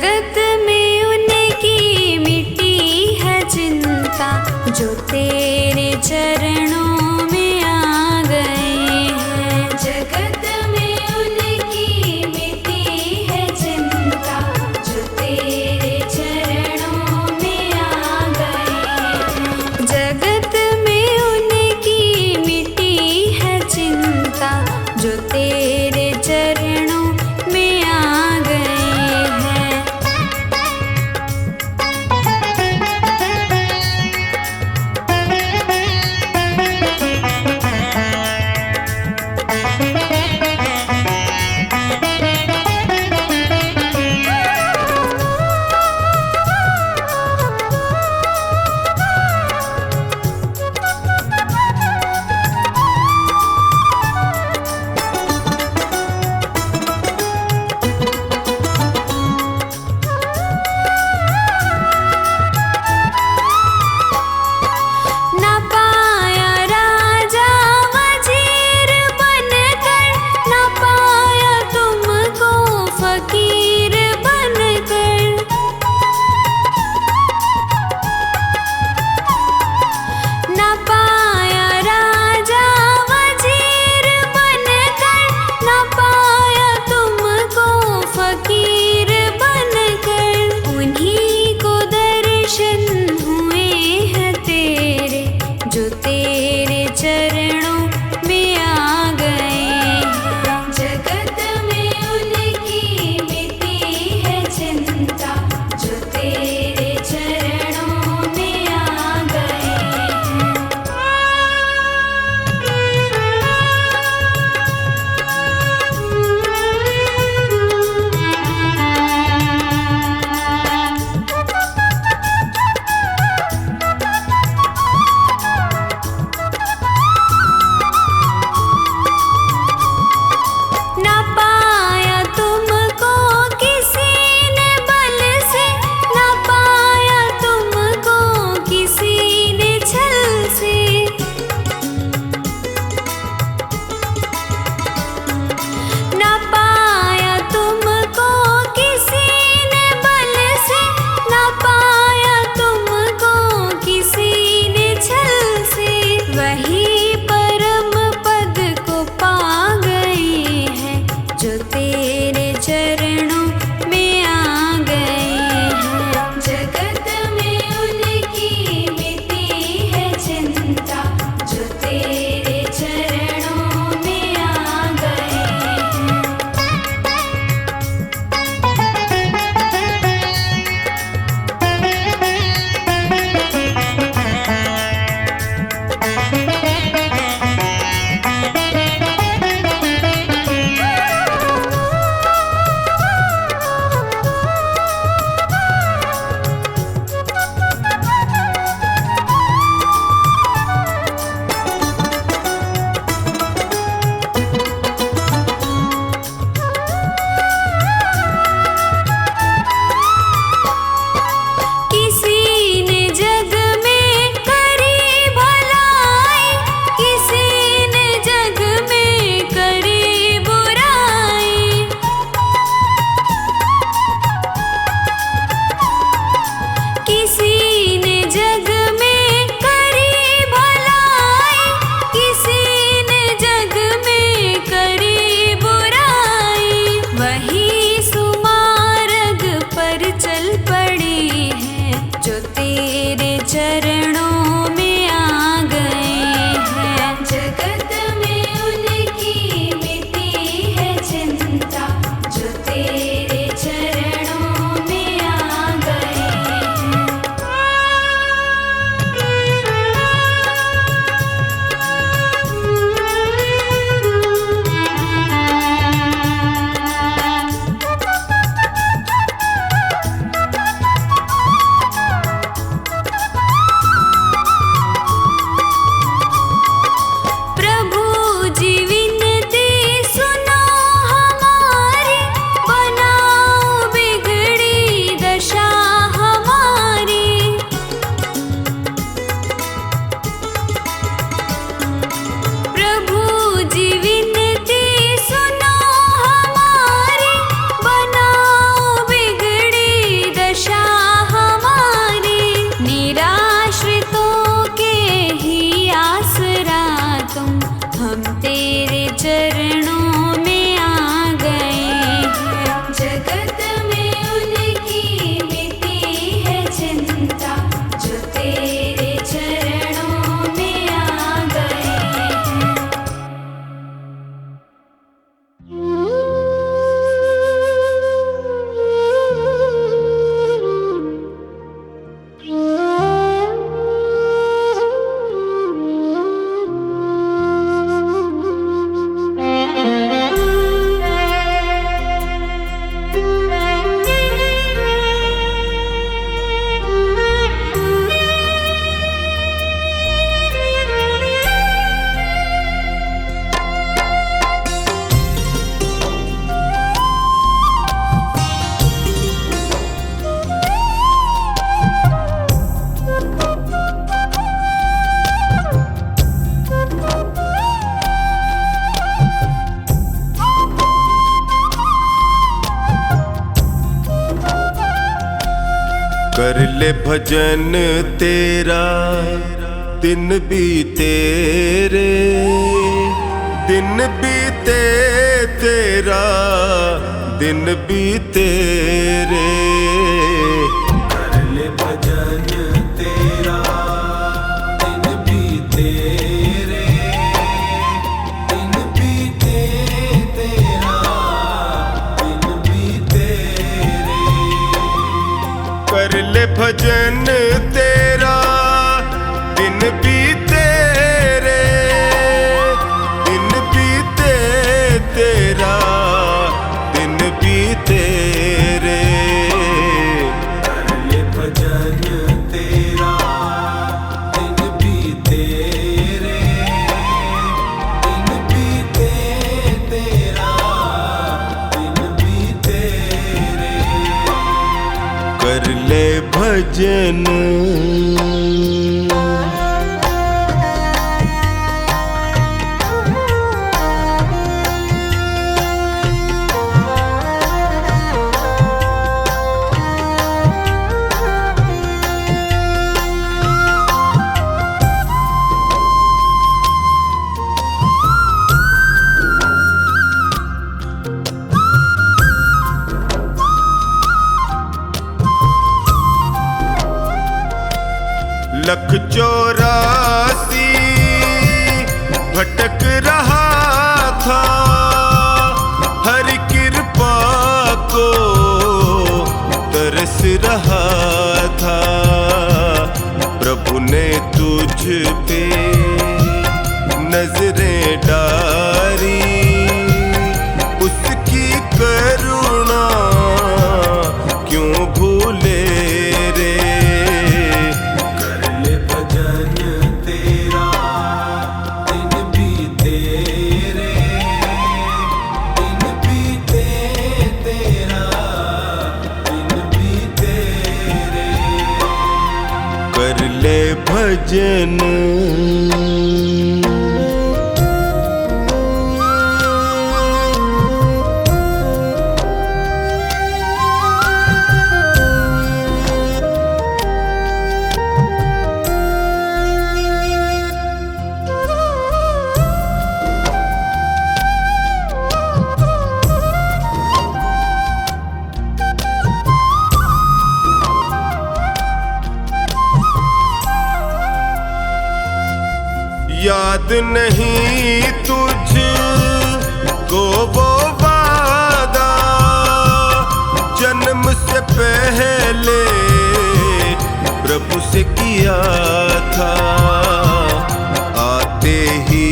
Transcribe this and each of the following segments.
जगत में उनकी मिटी है चिंता, जो तेरे चरणों में आ गए हैं। जगत में उनकी मिटी है चिंता, जो तेरे चरणों में आ गए हैं। जगत में उनकी मिटी है चिंता, जो तेरे चरणों में आ गए हैं। चरणों में आ गए हैं। जगत में उनकी मिटी है चिंता, जो तेरे चरणों में आ गए हैं। कर ले भजन तेरा दिन बीते रे, दिन बीते तेरा दिन बीते रे। कर ले भजन तेरा दिन बीते रे, दिन बीते तेरा दिन बीते रे। कर ले भजन तेरा दिन बीते रे, दिन बीते तेरा दिन बीते रे। कर ले भजन तेरा दिन बीते रे, दिन बीते तेरा दिन बीते रे। कर ले भजन लख 84 भटक रहा था, हर कृपा को तरस रहा था। प्रभु ने तुझ पे नजरें डाली, उसकी करुणा क्यों भूले रे। कर ले भजन याद नहीं तुझ को वो वादा, जन्म से पहले प्रभु से किया था। आते ही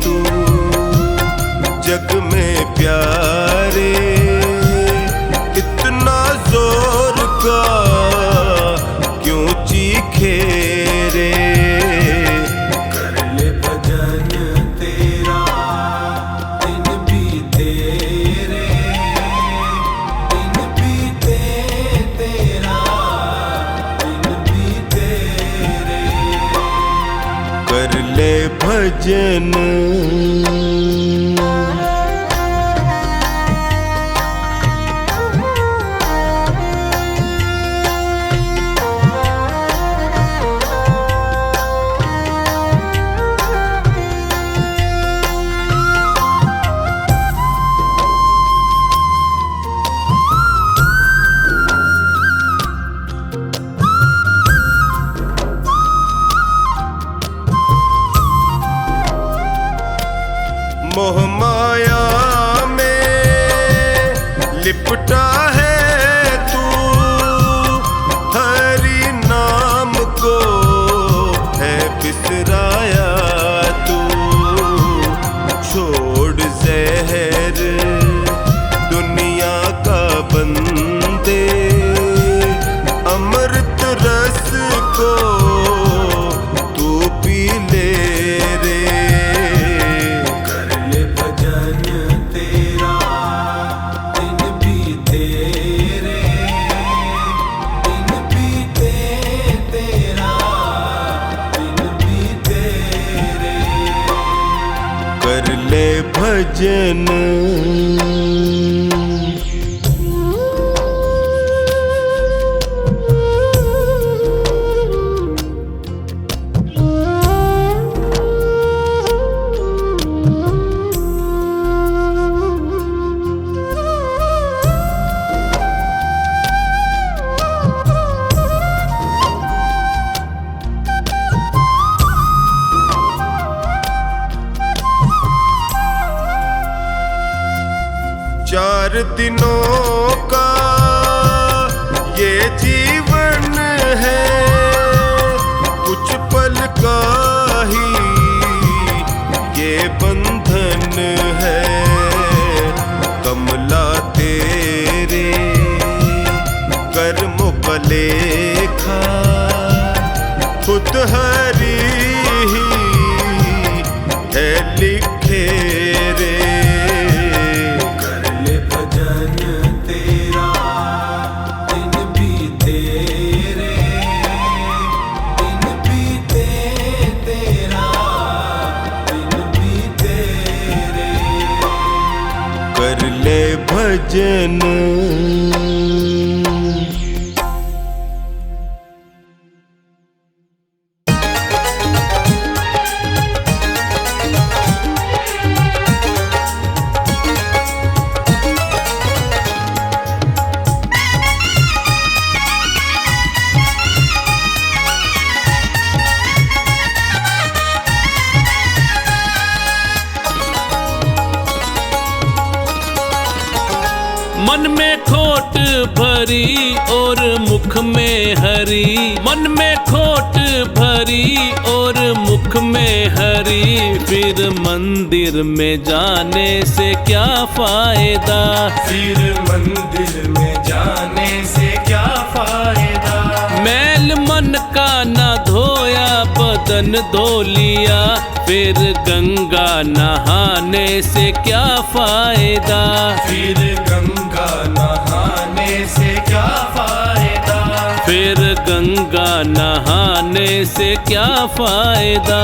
तू जग में प्यारे, इतना जोर का क्यों चीखे रे। कर ले भजन माया में लिपटा है तू, हरि नाम को है बिसराया तू। छोड़ जहर दुनिया का बंदे, अमृत रस को तू पी ले रे। कर ले भजन तेरा दिन बीते रे, दिन बीते तेरा दिन बीते रे। कर ले भजन चार दिनों का ये जीवन है, कुछ पल का ही ये बंधन है। कमला तेरे कर्मों का लेखा खुद हरि ही है लिखे रे। कर ले भजन मन में खोट भरी और मुख में हरी, मन में खोट भरी और मुख में हरी। फिर मंदिर में जाने से क्या फायदा, फिर मंदिर में जाने से क्या फायदा। मैल मन का ना धोया बदन धो लिया, फिर गंगा नहाने से क्या फायदा। फिर गंगा नहाने से क्या फायदा। फिर गंगा नहाने से क्या फायदा।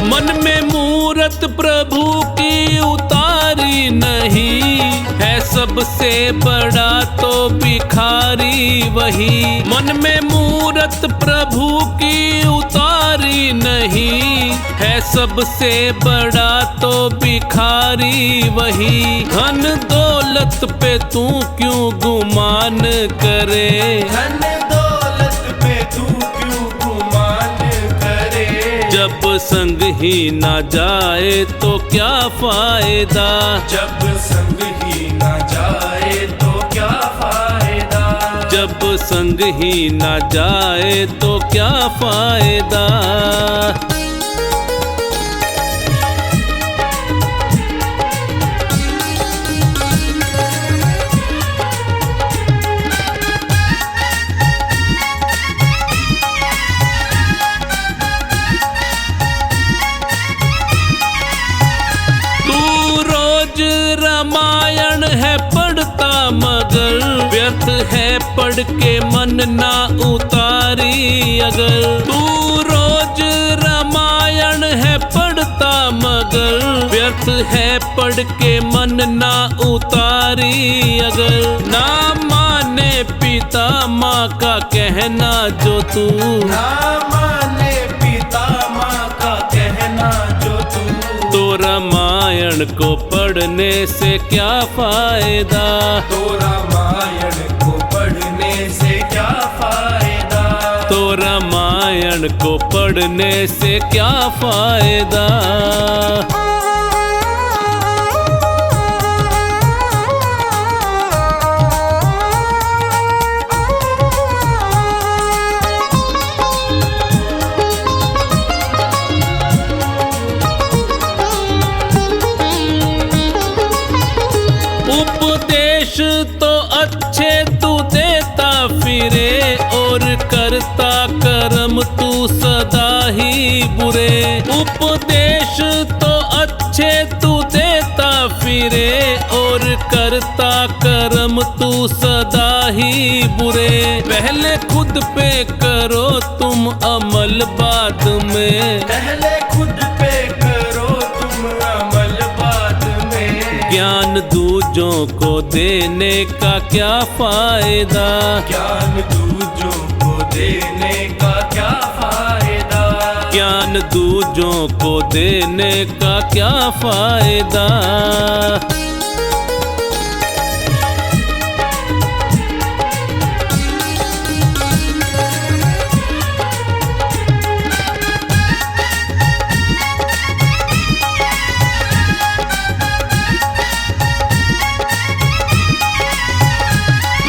मन में मूरत प्रभु की उतारी नहीं है, सबसे बड़ा तो भिखारी वही। मन में मूरत प्रभु की उतारी नहीं है, सबसे बड़ा तो भिखारी वही। धन दौलत पे तू क्यों गुमान करे, धन दौलत पे तू क्यों गुमान करे। जब संग ही ना जाए तो क्या फायदा, जब संग ही ना जाए तो क्या फायदा। जब संग ही ना जाए तो क्या फायदा। रामायण है पढ़ता मगर व्यर्थ है पढ़ के मन ना उतारी। अगर तू रोज रामायण है पढ़ता मगर व्यर्थ है पढ़ के मन ना उतारी। अगर ना माने पिता माँ का कहना जो तू, ना माने पिता माँ का रामायण को पढ़ने से क्या फायदा, तो रामायण को पढ़ने से क्या फायदा, तो रामायण को पढ़ने से क्या फायदा। उपदेश तो अच्छे तू देता फिरे, और करता कर्म तू सदा ही बुरे। उपदेश तो अच्छे तू देता फिरे, और करता कर्म तू सदा ही बुरे। पहले खुद पे करो तुम अमल, बाद में पहले खुद पे करो तुम अमल, बाद में ज्ञान दूजों को देने का क्या फायदा, ज्ञान दूजों को देने का क्या फायदा, ज्ञान दूजों को देने का क्या फायदा।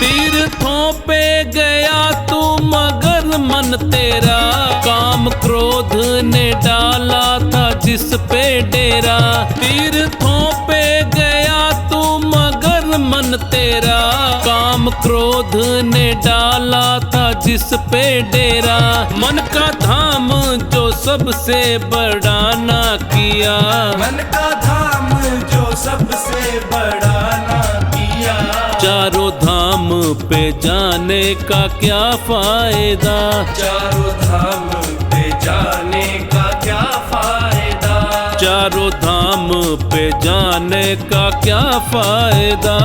तीर्थों पे गया तू मगर मन तेरा, काम क्रोध ने डाला था जिस पे डेरा। तीर्थों पे गया तू मगर मन तेरा, काम क्रोध ने डाला था जिस पे डेरा। मन का धाम जो सबसे बड़ा ना किया, मन का धाम जो सबसे बड़ा ना किया। चारों धाम पे जाने का क्या फायदा, चारों धाम पे जाने का क्या फायदा, चारों धाम पे जाने का क्या फायदा।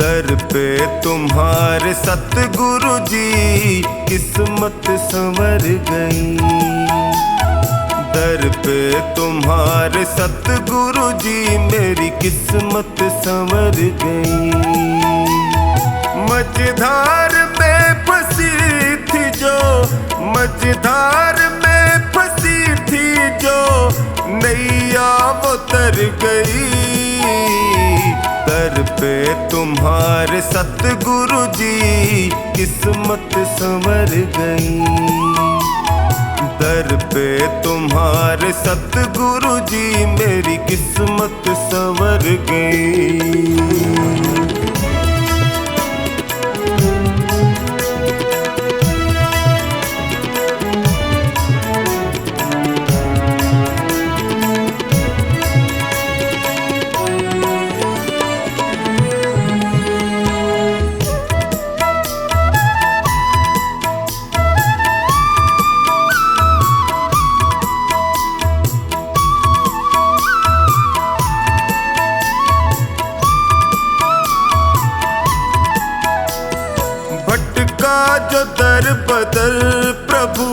दर पे तुम्हारे सतगुरु जी किस्मत संवर गई, दर पे तुम्हारे सतगुरु जी मेरी किस्मत संवर गई। मझधार में फंसी थी जो, मझधार में फंसी थी जो, नैया वो तर गई। दर पे तुम्हारे सतगुरु जी किस्मत संवर गई, दर पे तुम्हारे सतगुरु जी मेरी किस्मत संवर गई। जो दर बदर प्रभु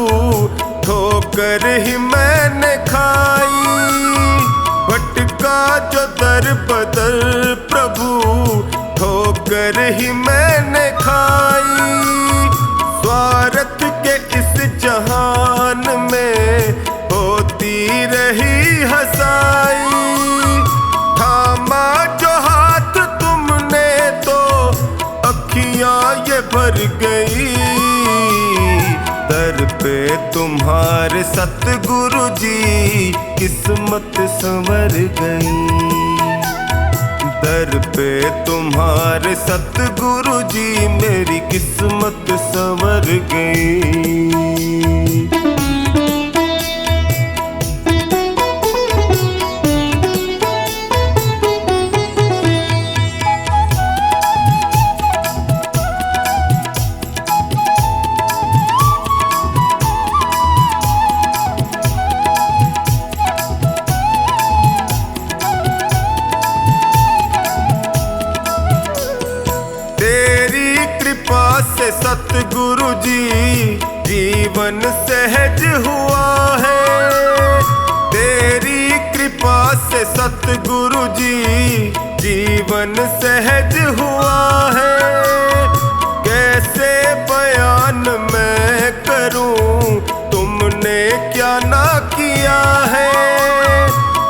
ठोकर ही मैंने खाई, भटका जो दर बदर प्रभु ठोकर ही मैंने खाई। स्वार्थ के इस जहान में होती रही हंसाई, थामा जो हाथ तुमने तो अखियां ये भर गई। दर पे तुम्हारे सतगुरु जी किस्मत संवर गई, दर पे तुम्हारे सतगुरु जी मेरी किस्मत संवर गई। जी जीवन सहज हुआ है। तेरी कृपा से सतगुरु जी जीवन सहज हुआ है। कैसे बयान मैं करूं तुमने क्या ना किया है।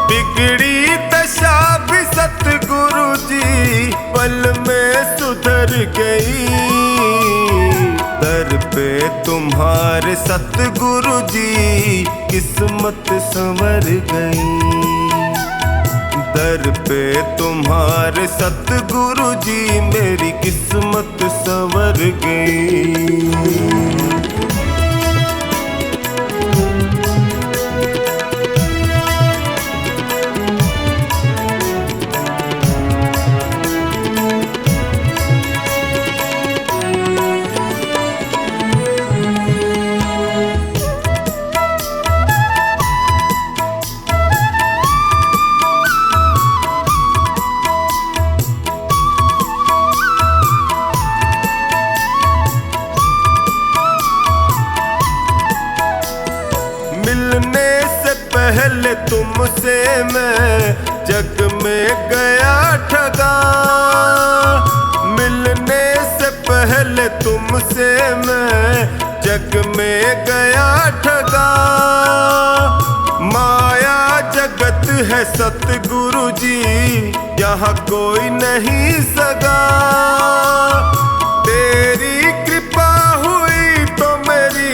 बिगड़ी दशा भी सतगुरु जी पल में सुधर गई। दर पे तुम्हारे सतगुरु जी किस्मत संवर गई। दर पे तुम्हारे सतगुरु जी मेरी किस्मत संवर गई। मिलने से पहले तुमसे मैं जग में गया ठगा। मिलने से पहले तुमसे मैं जग में गया ठगा। माया जगत है सतगुरु जी यहाँ कोई नहीं सगा। तेरी कृपा हुई तो मेरी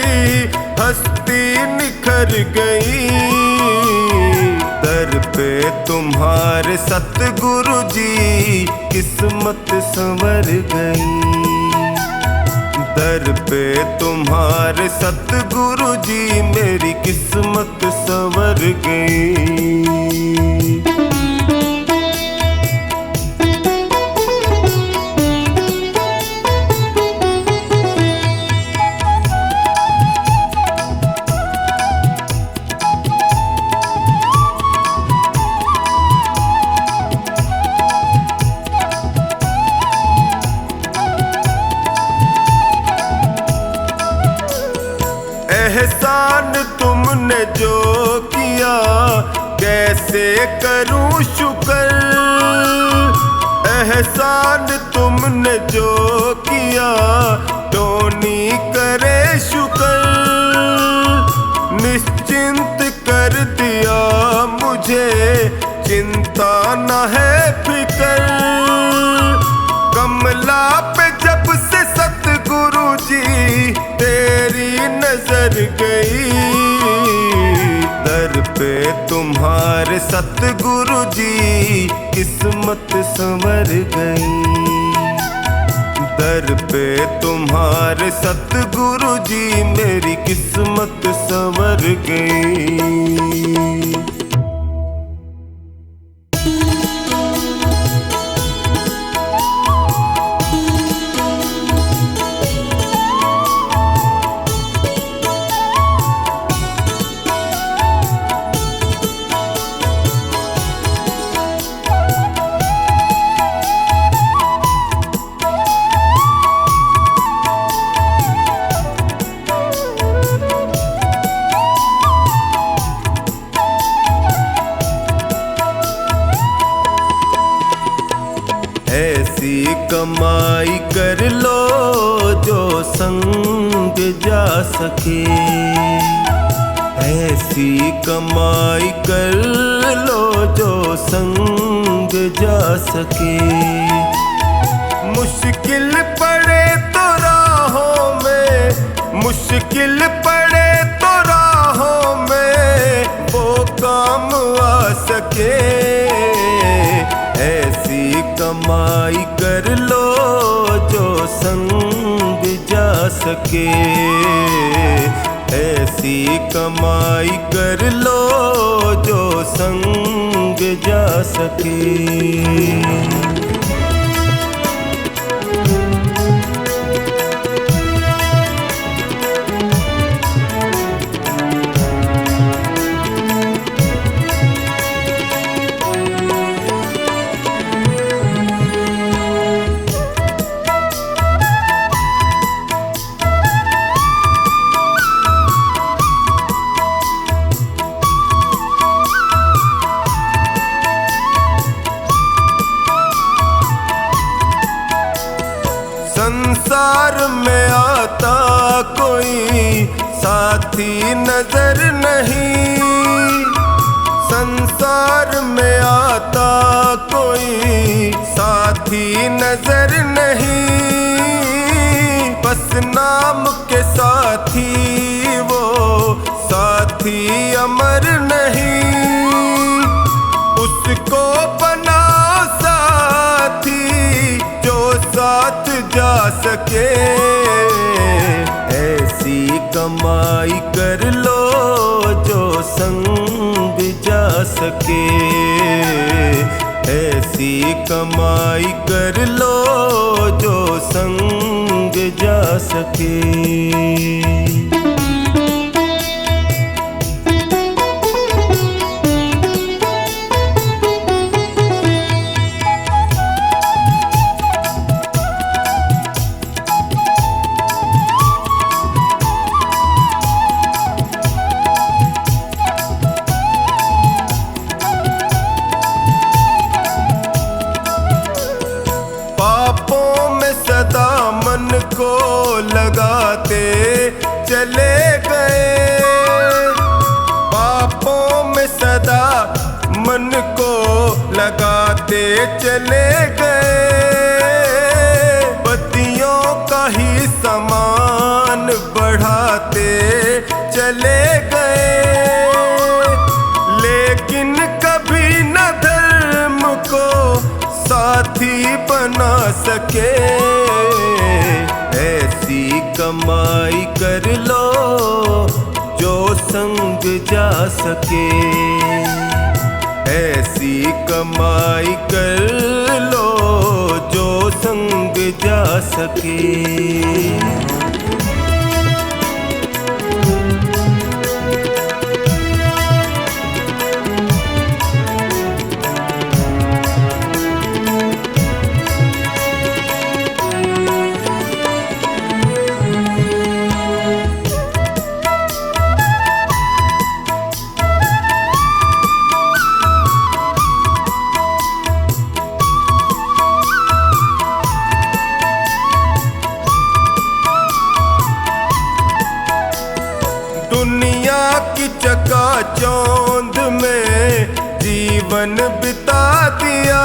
हस्ती निखर गई। दर पे तुम्हारे सतगुरु जी किस्मत संवर गई। दर पे तुम्हारे सतगुरु जी मेरी किस्मत संवर गई। एहसान तुमने जो किया कैसे करूं शुक्र। एहसान तुमने जो किया टोनी करे शुक्र। निश्चिंत कर दिया मुझे चिंता न है फिकर। कमला पे जब से सतगुरु जी तेरी नजर गई। दर पे तुम्हारे सतगुरु जी किस्मत संवर गई। दर पे तुम्हारे सतगुरु जी मेरी किस्मत संवर गई। ऐसी कमाई कर लो जो संग जा सके। ऐसी कमाई कर लो जो संग जा सके। मुश्किल पड़े तो राहों में, मुश्किल पड़े तो राहों में वो काम आ सके। ऐसी कमाई कर लो जो संग जा सके। ऐसी कमाई कर लो जो संग जा सके। साथी नजर नहीं, संसार में आता कोई साथी नजर नहीं। बस नाम के साथी वो साथी अमर नहीं, उसको बनाओ साथी जो साथ जा सके। ऐसी कमाई कर लो जो संग जा सके, ऐसी कमाई कर लो जो संग जा सके। मन को लगाते चले गए, पापों में सदा मन को लगाते चले गए। बत्तियों का ही समान बढ़ाते चले गए, लेकिन कभी न धर्म को साथी बना सके। ऐसी कमाई कर लो जो संग जा सके, ऐसी कमाई कर लो जो संग जा सके। दुनिया की चकाचौंध में जीवन बिता दिया,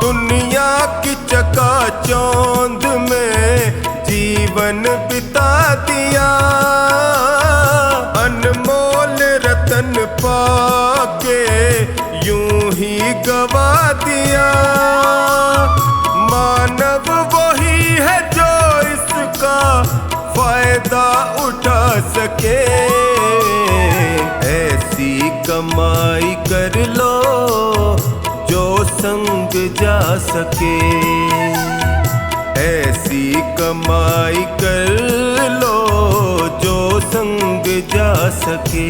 दुनिया की चकाचौंध में जीवन बिता दिया। अनमोल रतन पाके यूं ही गवा दिया। मानव वही है जो इसका फायदा उठा सके। ऐसी कमाई कर लो जो संग जा सके, ऐसी कमाई कर लो जो संग जा सके।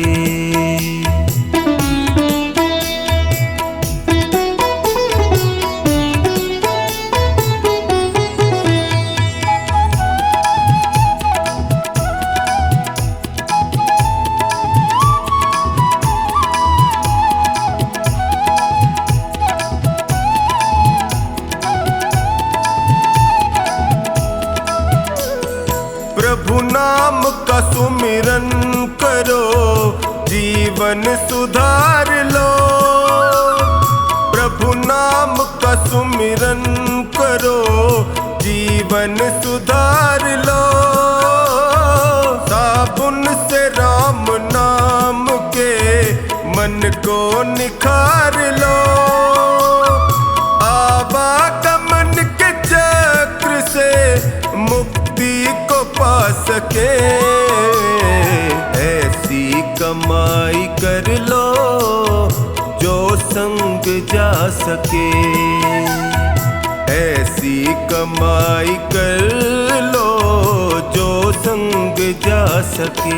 प्रभु नाम का सुमिरन करो, जीवन सुधार लो। प्रभु नाम का सुमिरन करो, जीवन सुधार लो। साबुन से राम नाम के मन को निखार लो। आवागमन के चक्र से मुक्ति को पा सके। ऐसी कमाई कर लो जो संग जा सके, ऐसी कमाई कर लो जो संग जा सके।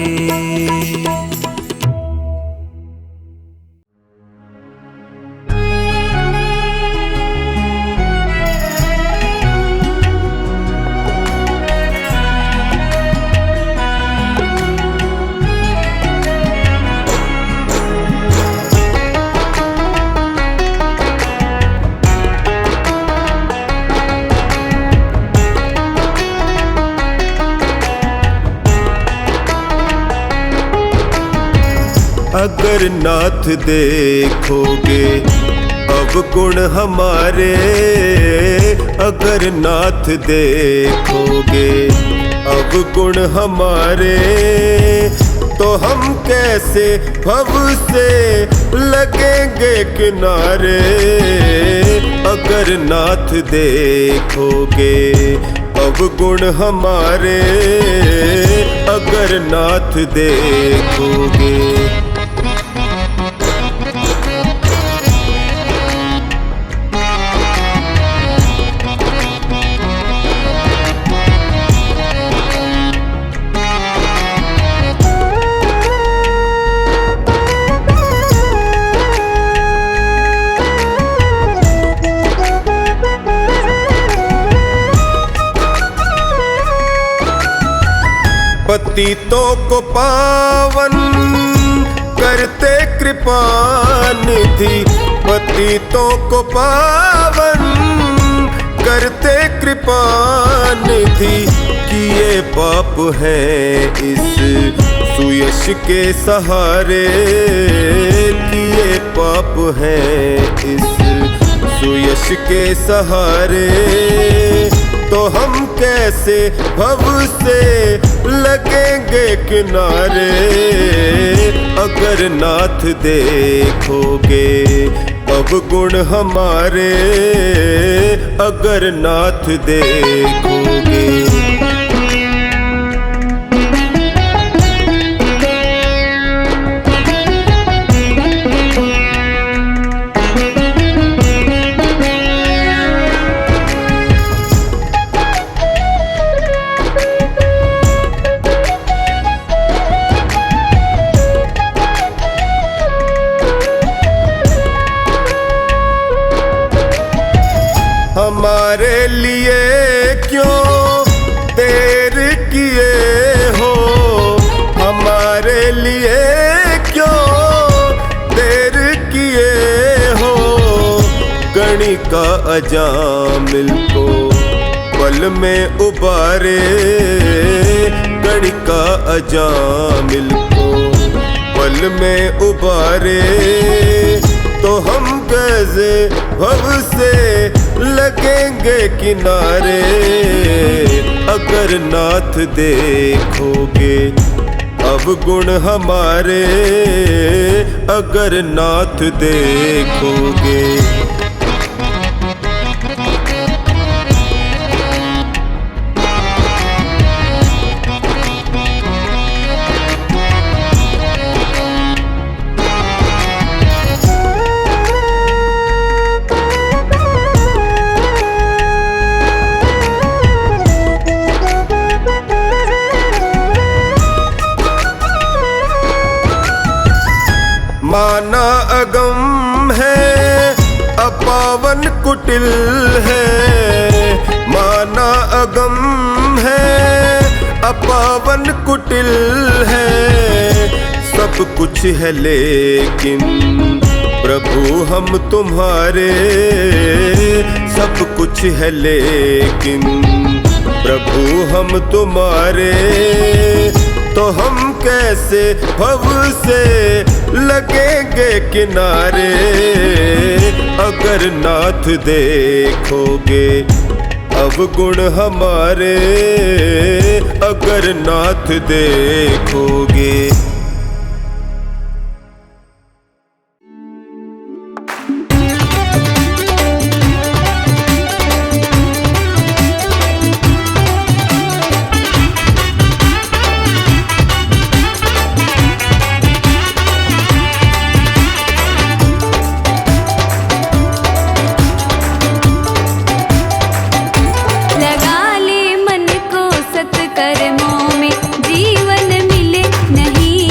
अगर नाथ देखोगे अवगुण हमारे, अगर नाथ देखोगे अवगुण हमारे, तो हम कैसे भव से लगेंगे किनारे। अगर नाथ देखोगे अवगुण हमारे, अगर नाथ देखोगे। पतितों को पावन करते कृपा निधि, पतितों को पावन करते कृपा निधि। किए पाप हैं इस सुयश के सहारे, किए पाप हैं इस सुयश के सहारे, तो हम कैसे भव से लगेंगे किनारे। अगर नाथ देखोगे अवगुण हमारे, अगर नाथ देखोगे। हमारे लिए क्यों देर किए हो, हमारे लिए क्यों देर किए हो। गणिका अजामिल को पल में उबारे, गणिका अजामिल को पल में उबारे, तो हम कैसे भव से लगेंगे किनारे। अगर नाथ देखोगे अवगुण हमारे, अगर नाथ देखोगे। माना अगम है अपावन कुटिल है, माना अगम है अपावन कुटिल है। सब कुछ है लेकिन प्रभु हम तुम्हारे, सब कुछ है लेकिन प्रभु हम तुम्हारे, तो हम कैसे भव से लगेंगे किनारे। अगर नाथ देखोगे अवगुण हमारे, अगर नाथ देखोगे। कर्मों में जीवन मिले नहीं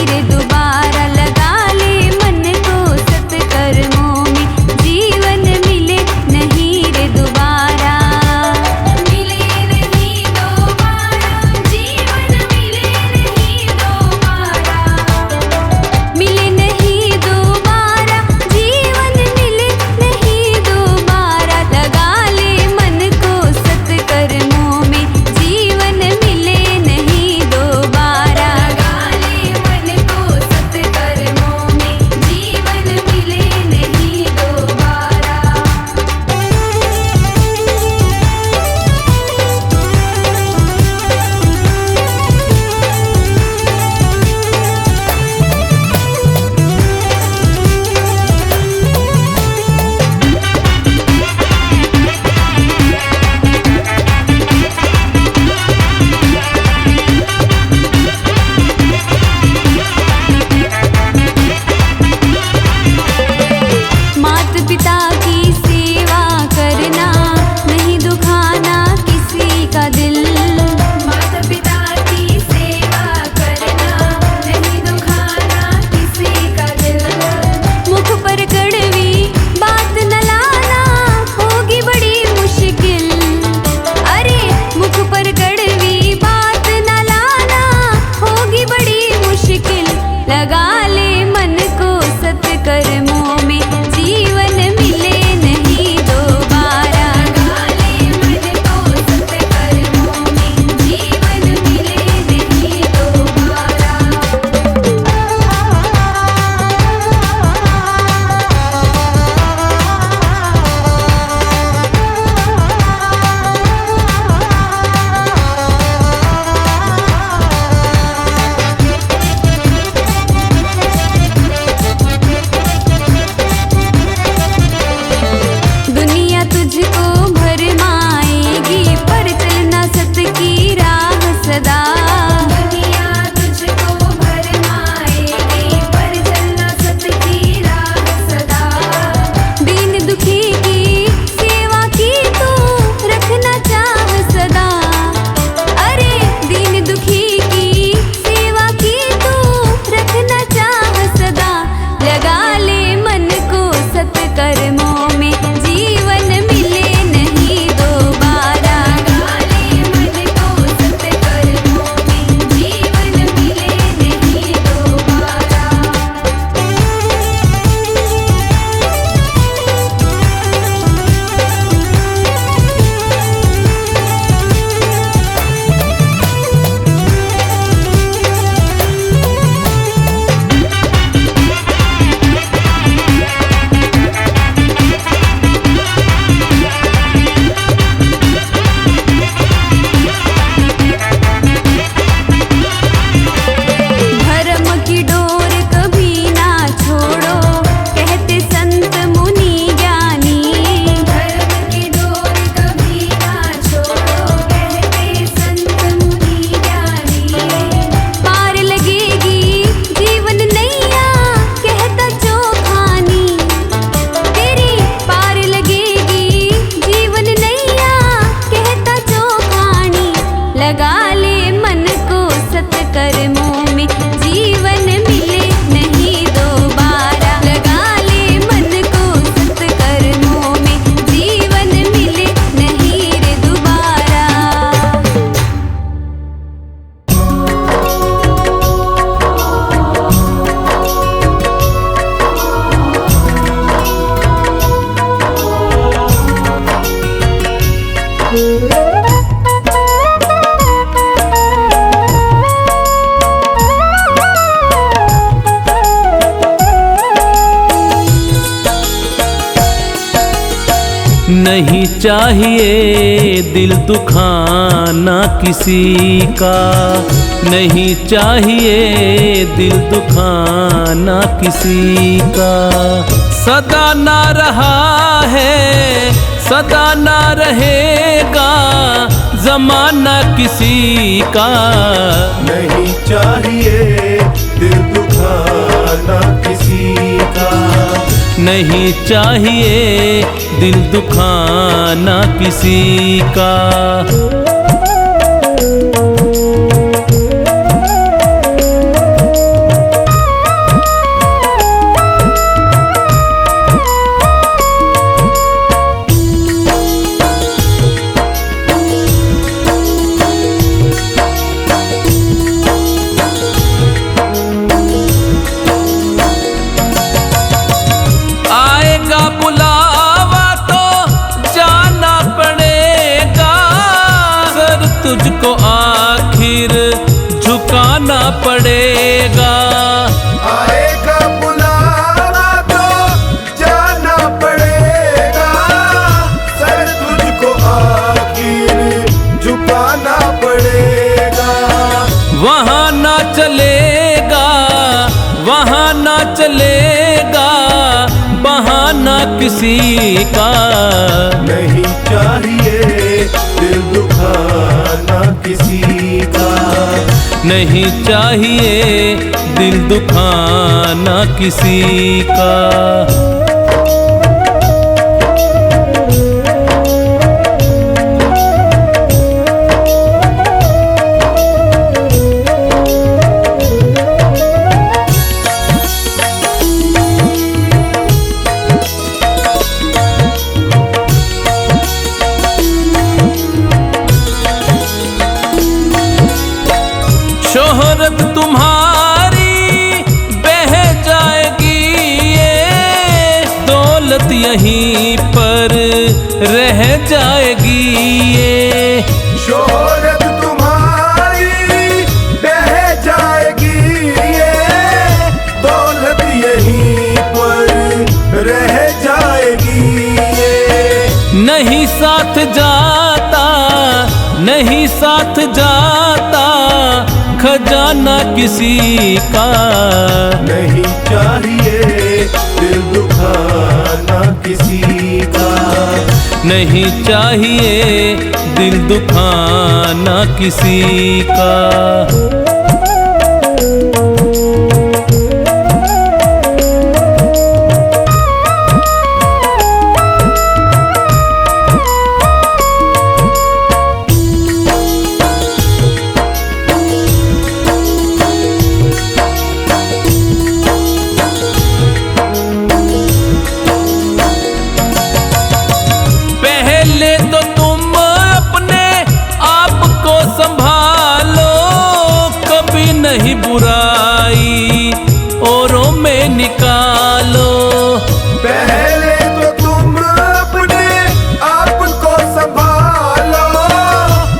नहीं चाहिए दिल दुखाना किसी का, नहीं चाहिए दिल दुखाना किसी का। सदा ना रहा है, सदा ना रहेगा ज़माना किसी का। नहीं चाहिए दिल दुखाना किसी का, नहीं चाहिए दिल दुखाना किसी का। तुझको आखिर झुकाना पड़ेगा। आएगा बुलावा तो जाना पड़ेगा, सर तुझको आखिर झुकाना पड़ेगा। वहाँ ना चलेगा, वहाँ ना चलेगा बहाना किसी का। नहीं चाहिए दिल दुखाना किसी का, नहीं चाहिए दिल दुखाना किसी का। शोहरत तुम्हारी बह जाएगी, ये दौलत यहीं पर रह जाएगी। ये शोहरत तुम्हारी बह जाएगी, ये दौलत यहीं पर रह जाएगी। ये नहीं साथ जाता, नहीं साथ जाता खजाना किसी का। नहीं चाहिए दिल दुखाना किसी का, नहीं चाहिए दिल दुखाना किसी का। नहीं बुराई औरों में निकालो, पहले तो तुम अपने आप को संभालो।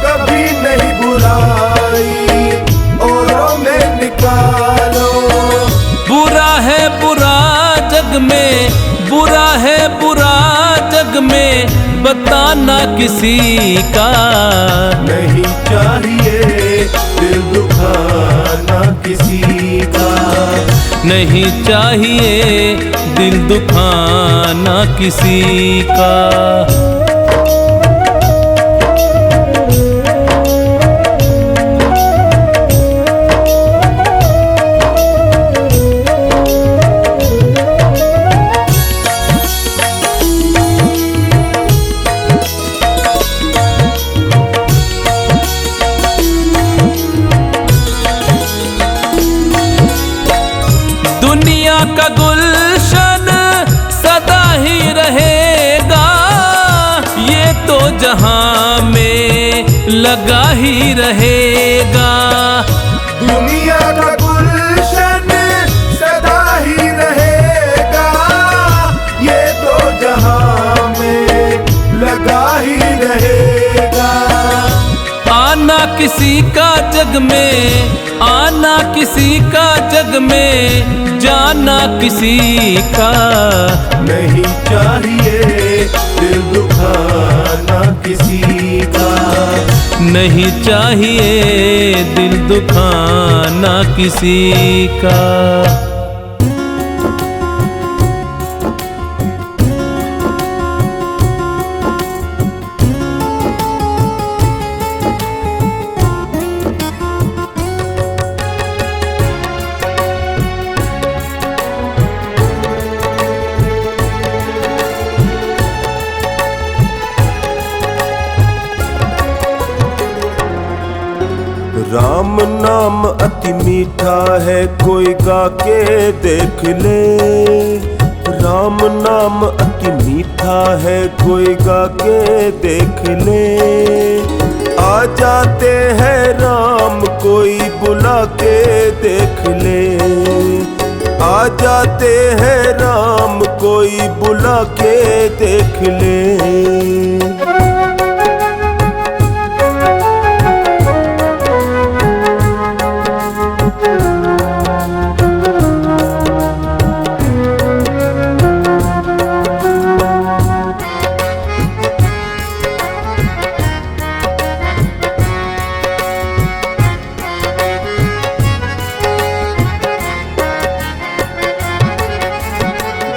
कभी नहीं बुराई औरों में निकालो। बुरा है बुरा जग में, बुरा है बुरा जग में बताना किसी का। नहीं चाहिए दिल दुखाना किसी का, नहीं चाहिए दिल दुखाना किसी का। दुनिया का गुलशन सदा ही रहेगा, ये तो जहां में लगा ही रहेगा। दुनिया का गुलशन सदा ही रहेगा, ये तो जहां में लगा ही रहेगा। आना किसी का जग में, आना किसी का जग में, जाना किसी का। नहीं चाहिए दिल दुखाना किसी का। नहीं चाहिए दिल दुखाना किसी का। राम नाम अति मीठा है, कोई गा के देख ले। राम नाम अति मीठा है, कोई गा के देख ले। आ जाते हैं राम, कोई बुला के देख ले। आ जाते हैं राम, कोई बुला के देख ले।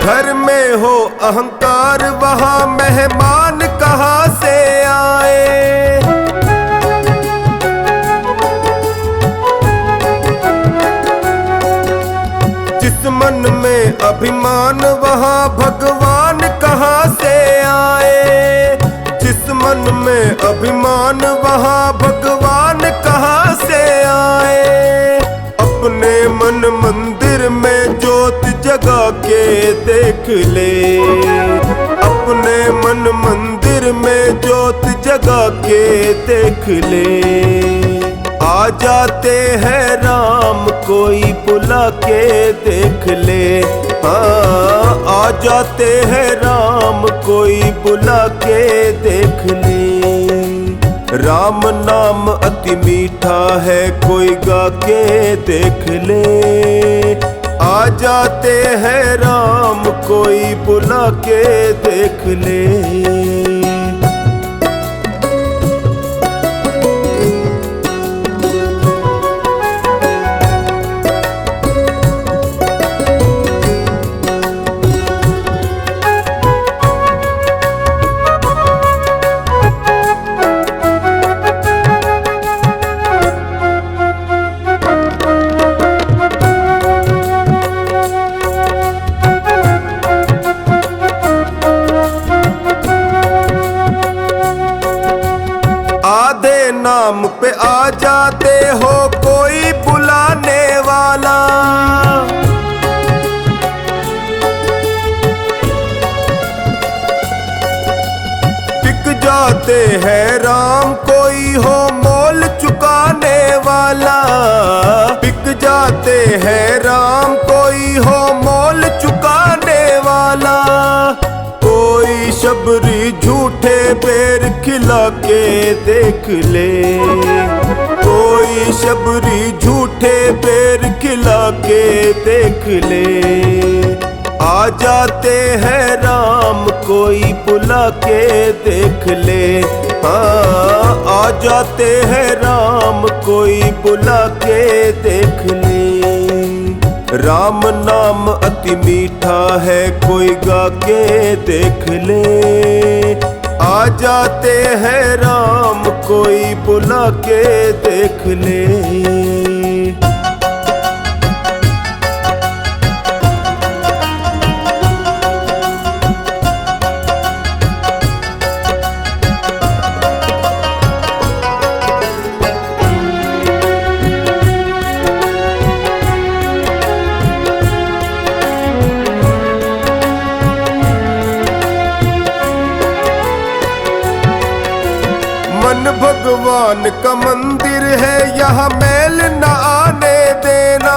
घर में हो अहंकार, वहाँ मेहमान कहाँ से आए। जिस मन में अभिमान, वहाँ भगवान कहाँ से आए। जिस मन में अभिमान, वहाँ भगवान कहाँ से आए। अपने मन मंदिर में ज्योत जगा के देख ले। अपने मन मंदिर में ज्योत जगा के देख ले। आ जाते हैं राम, कोई बुला के देख ले। हाँ, आ जाते हैं राम, कोई बुला के देख ले। राम नाम अति मीठा है, कोई गा के देख ले। आ जाते हैं राम, कोई बुला के देख ले। नाम पे आ जाते हो, कोई बुलाने वाला। बिक जाते हैं राम, कोई हो मोल चुकाने वाला। बिक जाते हैं राम, कोई हो मोल चुकाने वाला। कोई शबरी झूठे बेर खिला के देख ले। कोई शबरी झूठे बेर खिला के देख ले। आ जाते हैं राम, कोई बुला के देख ले। हाँ, आ जाते हैं राम, कोई बुला के देख ले। राम नाम अति मीठा है, कोई गा के देख ले। आ जाते हैं राम, कोई बुला के देख ले। मन भगवान का मंदिर है, यहाँ मैल न आने देना।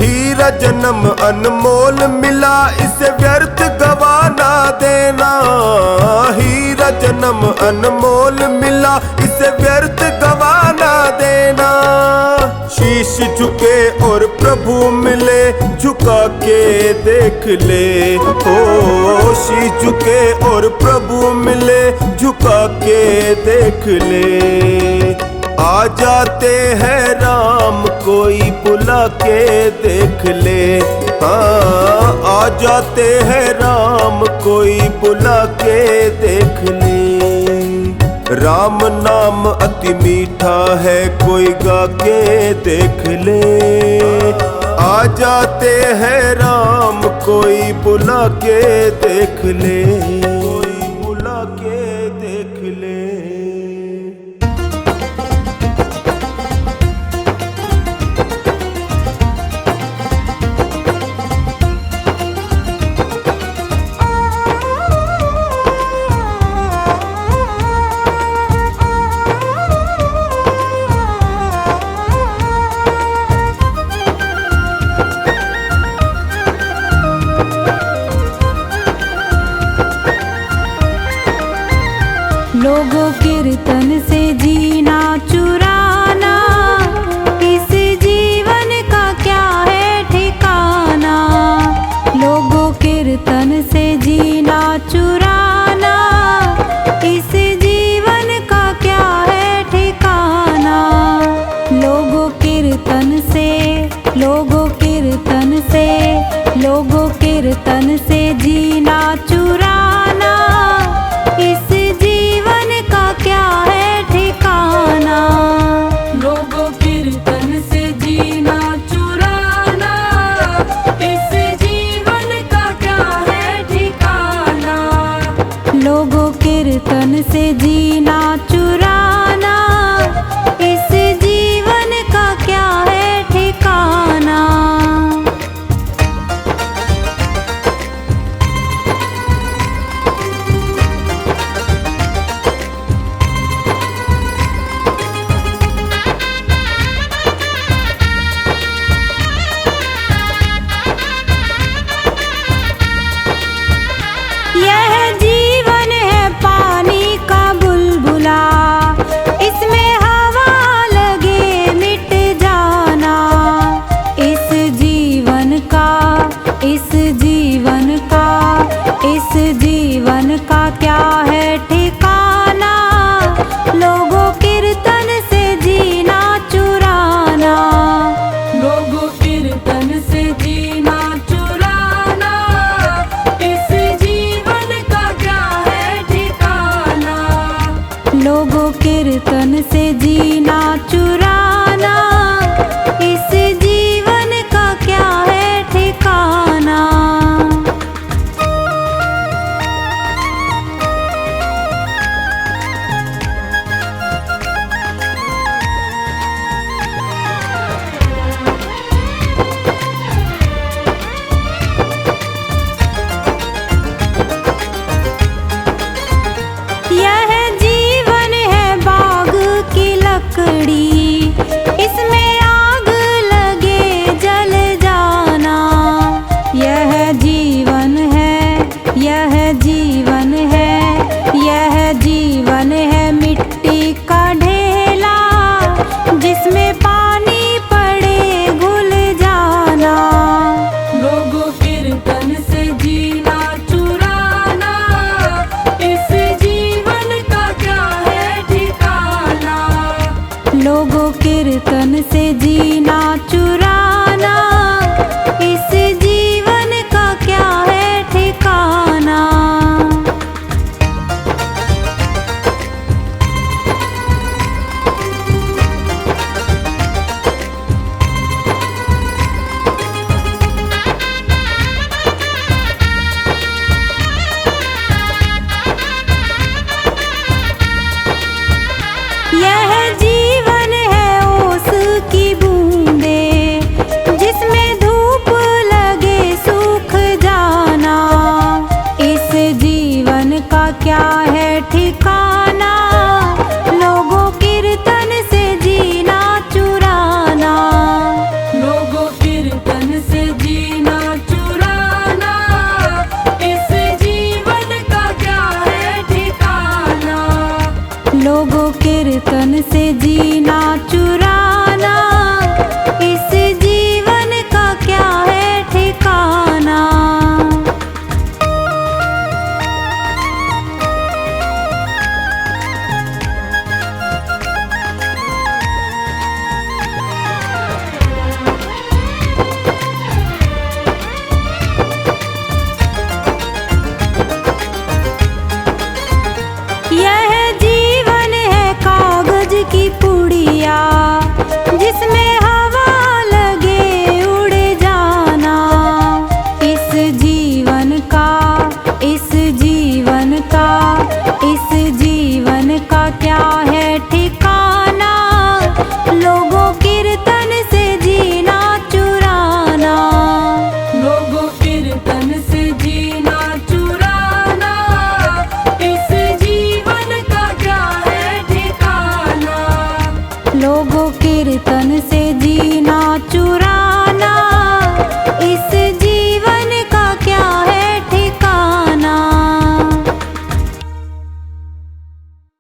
हीरा जन्म अनमोल मिला, इसे व्यर्थ गवाना देना। हीरा जन्म अनमोल मिला, इसे व्यर्थ गवाना देना। शीश झुके और प्रभु मिले, झुका के देख ले। ओ शीश झुके और प्रभु मिले, झुका के देख ले। आ जाते हैं राम कोई बुला के देख ले। हाँ आ जाते हैं राम कोई बुला के देख ले। राम नाम अति मीठा है कोई गा के देख ले। आ जाते हैं राम कोई बुला के देख ले, कोई बुला के देख ले। लोगों कीर्तन से जीना चुराना, इस जीवन का क्या है ठिकाना। लोगों कीर्तन से जीना चुराना, इस जीवन का क्या है ठिकाना। लोगों कीर्तन से, लोगों कीर्तन से, लोगों कीर्तन से जीना चुराना, इस जीवन का क्या है ठिकाना। लोगों कीर्तन से जीना चुराना, इस जीवन का क्या है ठिकाना। लोगों कीर्तन से जीना चुराना, इस जीवन का क्या है ठिकाना। यह जीवन है पानी का बुलबुला, इसमें हवा लगे मिट जाना। इस जीवन का, इस जीवन का, इस जीवन का क्या है ठिकाना। लोगों कीर्तन से जीना चुराना, लोगों कीर्तन से जीना चुराना, इस जीवन का क्या है ठिकाना। लोगों कीर्तन से जीना चुराना, इस जीवन का क्या है ठिकाना। यह जीवन है बाग की लकड़ी, इसमें आग लगे जल जाना। यह जीवन है, यह जीवन है, यह जीवन है मिट्टी का ढेला, जिसमें पानी पड़े घुल जाना। लोगों कीर्तन से जीना चुराना, इस जीवन का क्या है ठिकाना। लोगों कीर्तन से जीना चुराना, इस जीवन का क्या है ठिकाना। यह जीवन है ओस की बूंदे, जिसमें धूप लगे सूख जाना। इस जीवन का क्या है ठिकाना। लोगों कीर्तन से जीना चुराना, लोगों कीर्तन से जीना चुराना, इस जीवन का क्या है ठिकाना। लोगों कीर्तन से जीना चुराना,